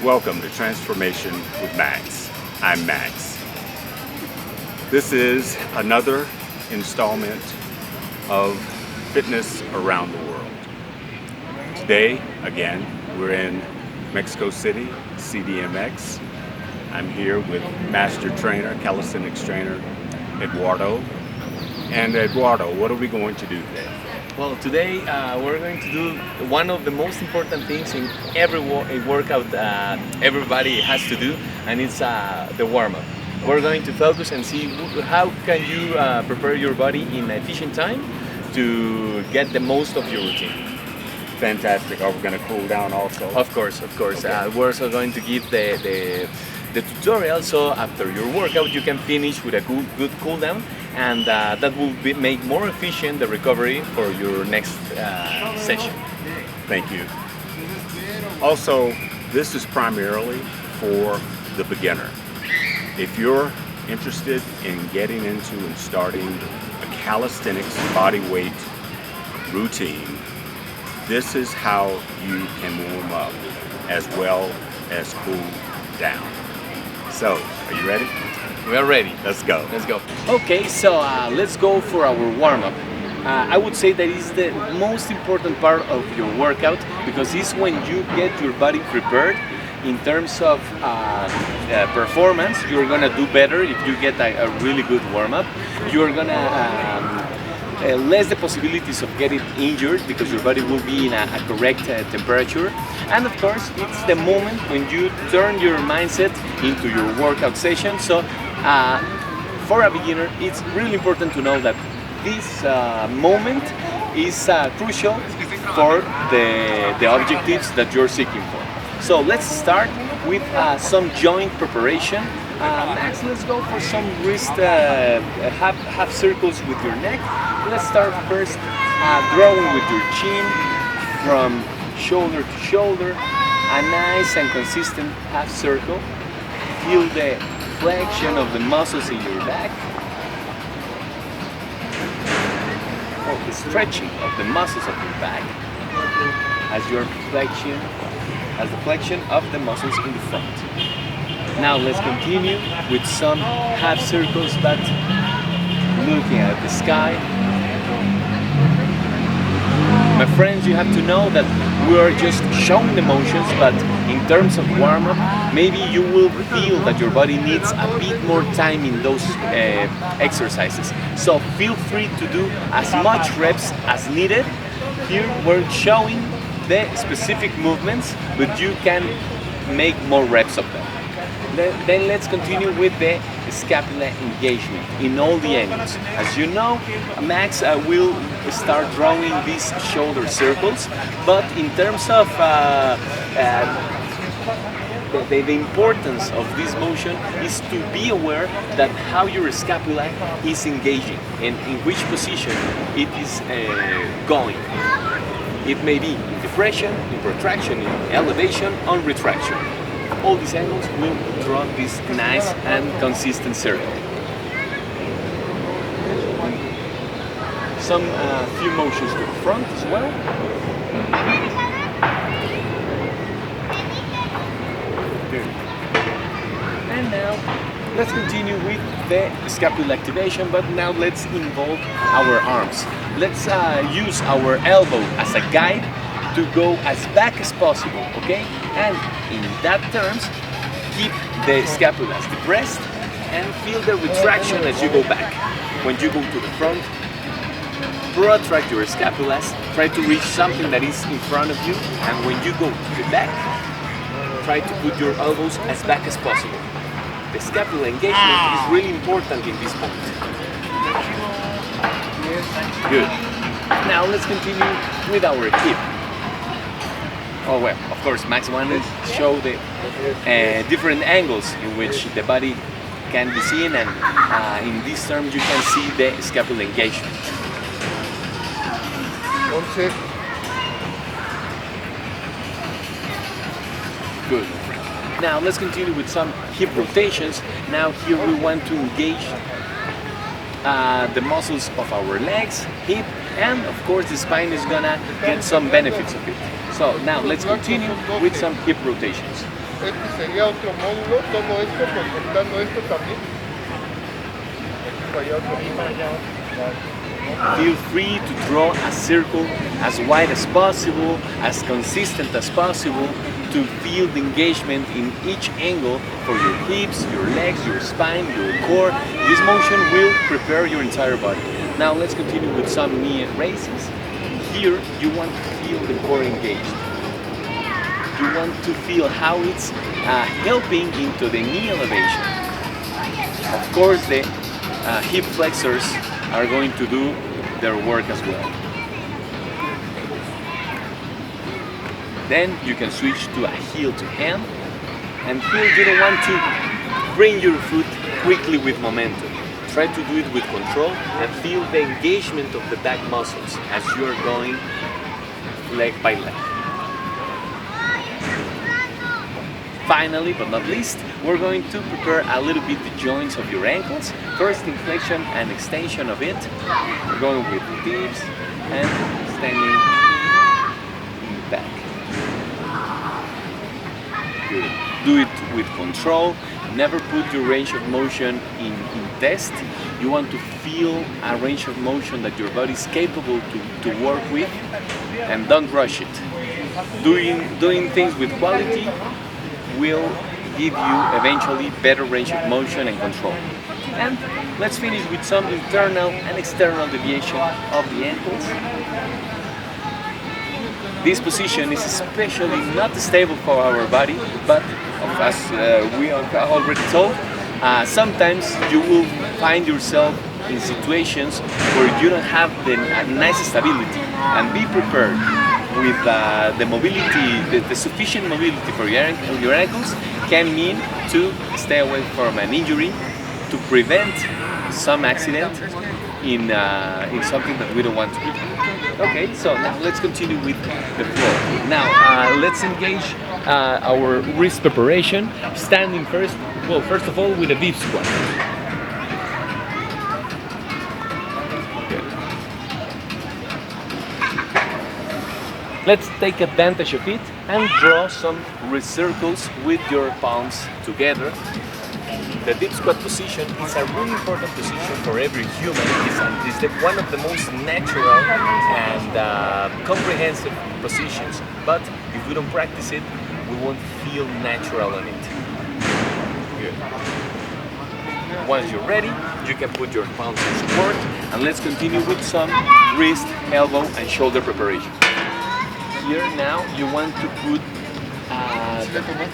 Welcome to Transformation with Max. I'm Max. This is another installment of Fitness Around the World. Today, again, we're in Mexico City, CDMX. I'm here with Master Trainer, Calisthenics Trainer, Eduardo. And Eduardo, what are we going to do today? Well, today we're going to do one of the most important things in every workout everybody has to do, and it's the warm-up. We're going to focus and see how can you prepare your body in efficient time to get the most of your routine. Fantastic. Are we going to cool down also? Of course. Okay. We're also going to give the tutorial, so after your workout you can finish with a good cool down, and that will make more efficient the recovery for your next session. Thank you. Also, this is primarily for the beginner. If you're interested in getting into and starting a calisthenics body weight routine, this is how you can warm up as well as cool down. So, are you ready? We are ready. Let's go. Let's go. Okay, so let's go for our warm-up. I would say that is the most important part of your workout, because it's when you get your body prepared in terms of performance. You're gonna do better if you get a really good warm-up. You're gonna less the possibilities of getting injured because your body will be in a correct temperature. And of course, it's the moment when you turn your mindset into your workout session. So for a beginner, it's really important to know that this moment is crucial for the objectives that you're seeking for. So let's start with some joint preparation. Max, let's go for some wrist half circles with your neck. Let's start first drawing with your chin from shoulder to shoulder, a nice and consistent half circle. Feel the flexion of the muscles in your back, or the stretching of the muscles of your back as the flexion of the muscles in the front. Now let's continue with some half circles, but looking at the sky. My friends, you have to know that we are just showing the motions, but in terms of warm-up, maybe you will feel that your body needs a bit more time in those exercises. So feel free to do as much reps as needed. Here we're showing the specific movements, but you can make more reps of them. Then let's continue with the scapula engagement in all the angles. As you know, Max will start drawing these shoulder circles, but in terms of the importance of this motion is to be aware that how your scapula is engaging and in which position it is going. It may be in depression, in protraction, in elevation, on retraction. All these angles will draw this nice and consistent circle. Some few motions to the front as well. Good. And now let's continue with the scapular activation, but now let's involve our arms. Let's use our elbow as a guide to go as back as possible, okay? And in that terms, keep the scapulas depressed and feel the retraction as you go back. When you go to the front, protract your scapulas, try to reach something that is in front of you, and when you go to the back, try to put your elbows as back as possible. The scapular engagement is really important in this point. Good. Now let's continue with our hip. Oh well, of course, Max wanted to show the different angles in which the body can be seen, and in this term you can see the scapular engagement. Good. Now let's continue with some hip rotations. Now here we want to engage the muscles of our legs, hip, and of course the spine is gonna get some benefits of it. So now let's continue with some hip rotations. Este sería otro módulo, todo esto, conectando esto también. Aquí para allá otro módulo. Feel free to draw a circle as wide as possible, as consistent as possible, to feel the engagement in each angle for your hips, your legs, your spine, your core. This motion will prepare your entire body. Now let's continue with some knee raises. Here you want to feel the core engaged. You want to feel how it's helping into the knee elevation. Of course, the hip flexors are going to do their work as well. Then you can switch to a heel to hand, and here you don't want to bring your foot quickly with momentum. Try to do it with control and feel the engagement of the back muscles as you're going leg by leg. Finally, but not least, we're going to prepare a little bit the joints of your ankles. First, inflection and extension of it. We're going with the dips and standing back. Good. Do it with control. Never put your range of motion in test. You want to feel a range of motion that your body is capable to work with, and don't rush it. Doing things with quality will give you eventually better range of motion and control. And let's finish with some internal and external deviation of the ankles. This position is especially not stable for our body, but as we are already told, sometimes you will find yourself in situations where you don't have the nice stability, and be prepared with the mobility, the sufficient mobility for your ankles can mean to stay away from an injury, to prevent some accident in something that we don't want to do. Okay, so now let's continue with the floor. Now let's engage our wrist preparation, standing first. Well, first of all, with a deep squat. Let's take advantage of it and draw some wrist circles with your palms together. The deep squat position is a really important position for every human. It's one of the most natural and comprehensive positions, but if we don't practice it, we won't feel natural on it. Good. Once you're ready, you can put your palms in support, and let's continue with some wrist, elbow, and shoulder preparation. Here now you want to put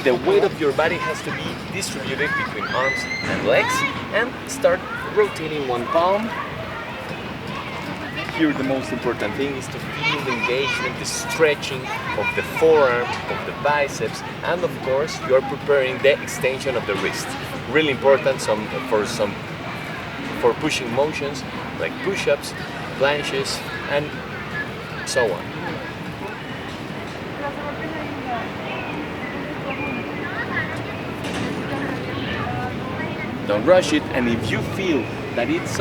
the weight of your body has to be distributed between arms and legs, and start rotating one palm. Here the most important thing is to feel the engagement, the stretching of the forearm, of the biceps, and of course you are preparing the extension of the wrist. Really important for pushing motions like push-ups, planches, and so on. Don't rush it, and if you feel that it's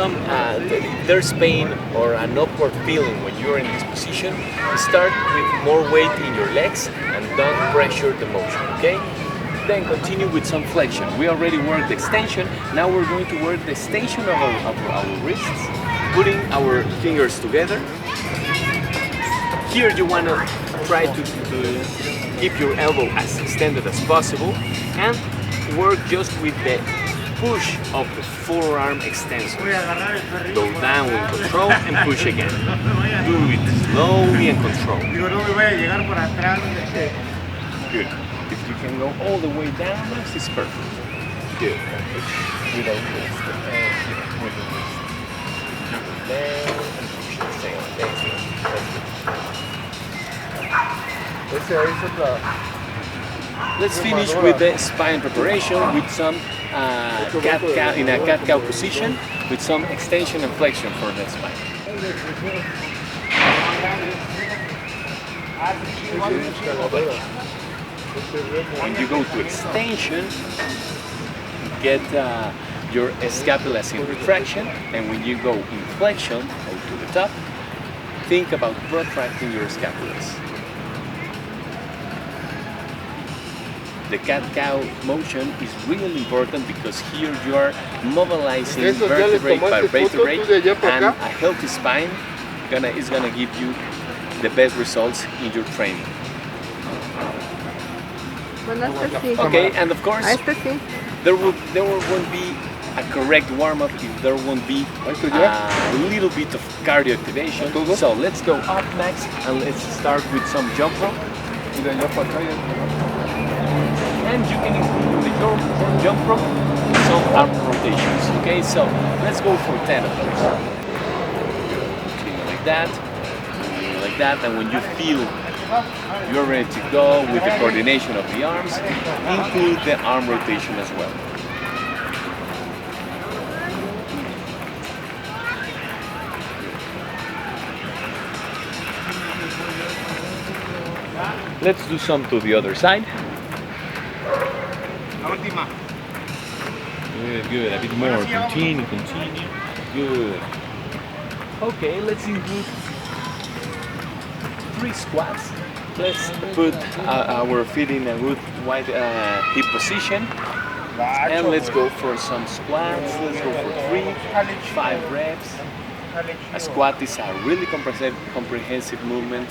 there's pain or an upward feeling when you're in this position, start with more weight in your legs and don't pressure the motion, okay? Then continue with some flexion. We already worked the extension, now we're going to work the extension of our wrists, putting our fingers together. Here you want to try to keep your elbow as extended as possible and work just with the push of the forearm extensor. Go down with control and push again. Do it slowly and control. Good. If you can go all the way down, this is perfect. Good. Without wrist. With the wrist. Down and push the same. That's good. Let's finish with the spine preparation with some cat-cow in a cat-cow position with some extension and flexion for the spine. When you go to extension, get your scapulas in retraction, and when you go in flexion, go to the top, think about protracting your scapulas. the cat-cow motion is really important because here you are mobilizing Eso, ya les vertebrae by tomaste vertebrae, foto tú de allá para and acá. a healthy spine is gonna give you the best results in your training. Bueno, este sí. Okay, and of course, Este sí. there won't be a correct warm-up if there won't be a little bit of cardio activation. So let's go up next and let's start with some jump rope. And you can include the jump rope with some arm rotations. Okay, so let's go for 10 of those. Okay, like that, and when you feel you're ready to go with the coordination of the arms, include the arm rotation as well. Let's do some to the other side. Good, a bit more. Continue. Good. Okay, let's include 3 squats. Let's put our feet in a good wide hip position. And let's go for some squats. Let's go for 5 reps. A squat is a really comprehensive movement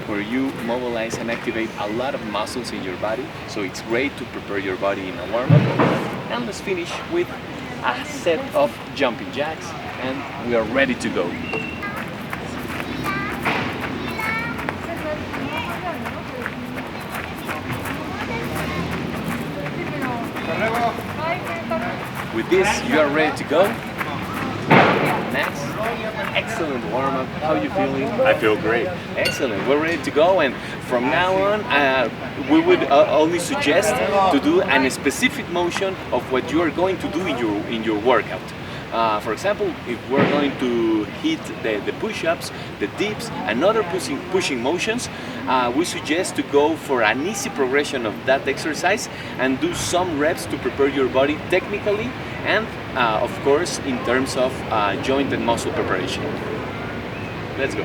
where you mobilize and activate a lot of muscles in your body. So it's great to prepare your body in a warm-up. And let's finish with a set of jumping jacks, and we are ready to go. With this, you are ready to go. Next, excellent warm-up. How are you feeling? I feel great. Excellent. We're ready to go, and from now on, we would only suggest to do a specific motion of what you are going to do in your workout. For example, if we're going to hit the push-ups, the dips, and other pushing motions, we suggest to go for an easy progression of that exercise and do some reps to prepare your body technically and, of course, in terms of joint and muscle preparation. Let's go.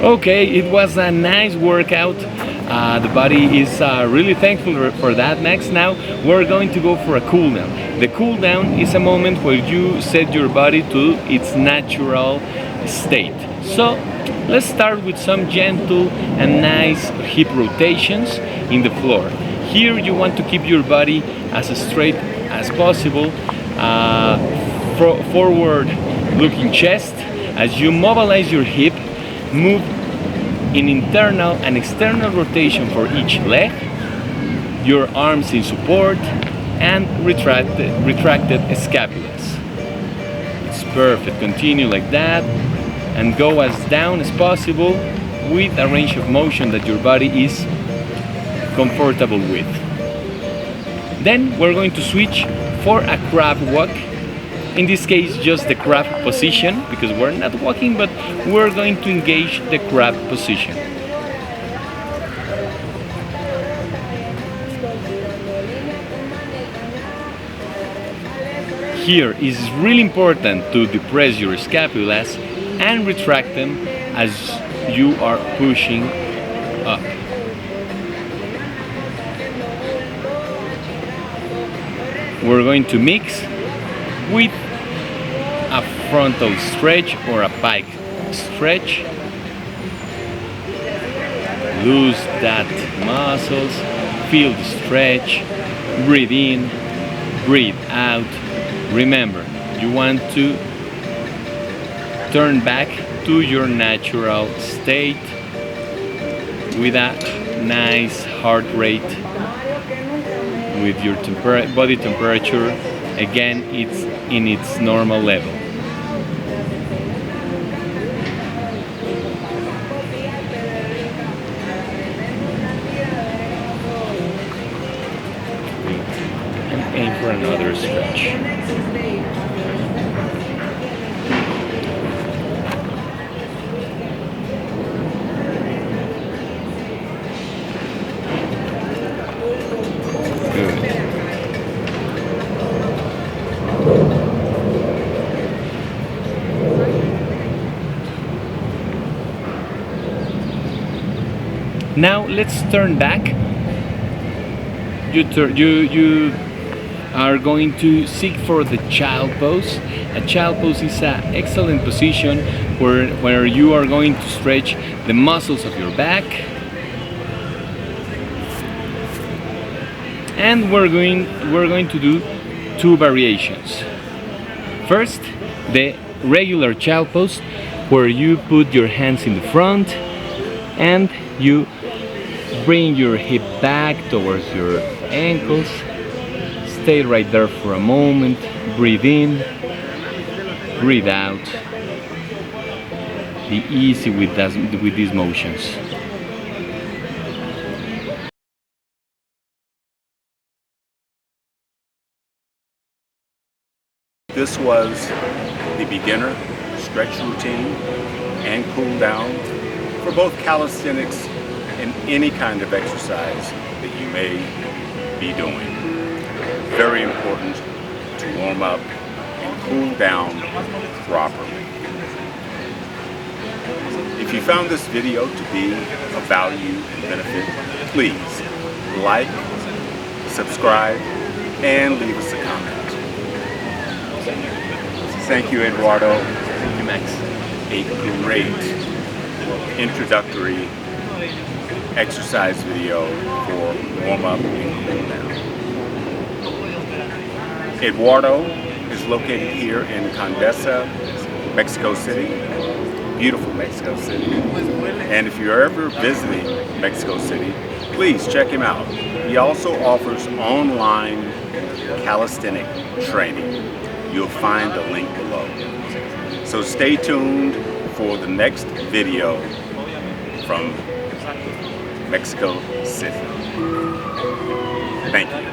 Okay, it was a nice workout. The body is really thankful for that. Next, now we're going to go for a cool down. The cool down is a moment where you set your body to its natural state. So let's start with some gentle and nice hip rotations in the floor. Here you want to keep your body as straight as possible, forward looking chest. As you mobilize your hip, move in internal and external rotation for each leg, your arms in support, and retracted scapulas. It's perfect. Continue like that and go as down as possible with a range of motion that your body is comfortable with. Then we're going to switch for a crab walk. In this case, just the crab position, because we're not walking, but we're going to engage the crab position. Here is really important to depress your scapulas and retract them as you are pushing up. We're going to mix with a frontal stretch or a pike stretch. Loose that muscles, feel the stretch, breathe in, breathe out. Remember, you want to turn back to your natural state with a nice heart rate, with your body temperature. Again, it's in its normal level. And aim for another stretch. Good. Now let's turn back you are going to seek for the child pose. A child pose is an excellent position where you are going to stretch the muscles of your back, and we're going to do two variations. First, the regular child pose, where you put your hands in the front and you bring your hip back towards your ankles. Stay right there for a moment. Breathe in, breathe out. Be easy with these motions. This was the beginner stretch routine and cool down for both calisthenics and any kind of exercise that you may be doing. Very important to warm up and cool down properly. If you found this video to be of value and benefit, please like, subscribe, and leave us a comment. Thank you, Eduardo. Thank you, Max. A great introductory exercise video for warm up and cool down. Eduardo is located here in Condesa, Mexico City, beautiful Mexico City. And if you're ever visiting Mexico City, please check him out. He also offers online calisthenic training. You'll find the link below. So stay tuned for the next video from Mexico City. Thank you.